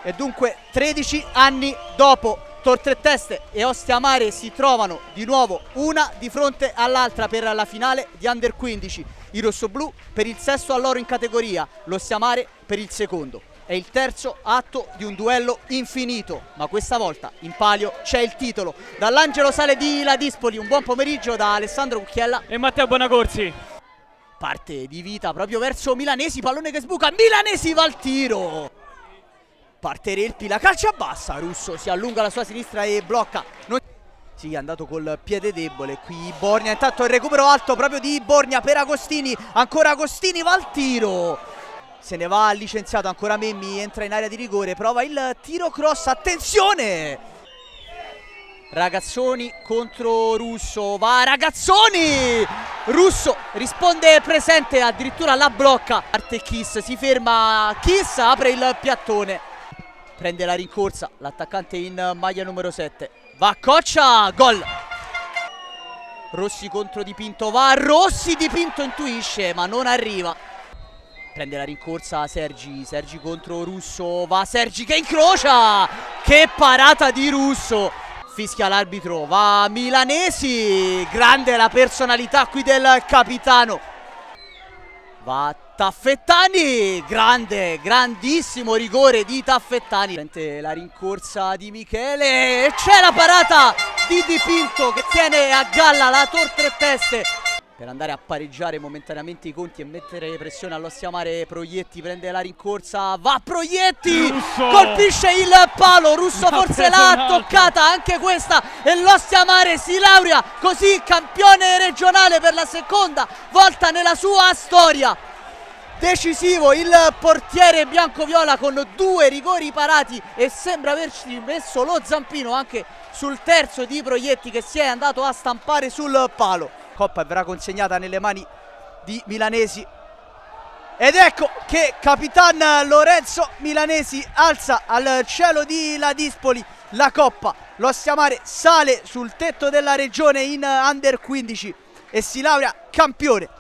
E dunque 13 anni dopo Tor Tre Teste e Ostia Mare si trovano di nuovo una di fronte all'altra per la finale di Under 15. I rossoblù per il sesto all'oro in categoria, l'Ostia Mare per il secondo. È il terzo atto di un duello infinito, ma questa volta in palio c'è il titolo. Dall'Angelo Sale di Ladispoli, un buon pomeriggio da Alessandro Cucchiella e Matteo Bonacorsi. Parte di vita proprio verso Milanesi, pallone che sbuca, Milanesi va al tiro. Parte Relpi, la calcia bassa, Russo si allunga la sua sinistra e blocca. Sì, è andato col piede debole, qui Borgna, intanto il recupero alto proprio di Borgna per Agostini, ancora Agostini va al tiro. Se ne va licenziato, ancora Memmi, entra in area di rigore, prova il tiro cross, attenzione! Ragazzoni contro Russo, va Ragazzoni! Russo risponde presente, addirittura la blocca. Parte Kiss, si ferma Kiss, apre il piattone. Prende la rincorsa, l'attaccante in maglia numero 7. Va Coccia, gol! Rossi contro Di Pinto, va Rossi, Di Pinto intuisce ma non arriva. Prende la rincorsa Sergi, Sergi contro Russo, va Sergi che incrocia! Che parata di Russo! Fischia l'arbitro, va Milanesi, grande la personalità qui del capitano. Va Taffettani, grande, grandissimo rigore di Taffettani. Sente la rincorsa di Michele e c'è la parata di Di Pinto che tiene a galla la Tor Tre Teste per andare a pareggiare momentaneamente i conti e mettere pressione all'Ostia Mare. Proietti prende la rincorsa, va Proietti, Russo colpisce il palo, Russo forse l'ha toccata anche questa e l'Ostia Mare si laurea così campione regionale per la seconda volta nella sua storia. Decisivo il portiere biancoviola con 2 rigori parati e sembra averci messo lo zampino anche sul terzo di Proietti che si è andato a stampare sul palo. Coppa verrà consegnata nelle mani di Milanesi ed ecco che Capitan Lorenzo Milanesi alza al cielo di Ladispoli la coppa. L'Ostia Mare sale sul tetto della regione in Under 15 e si laurea campione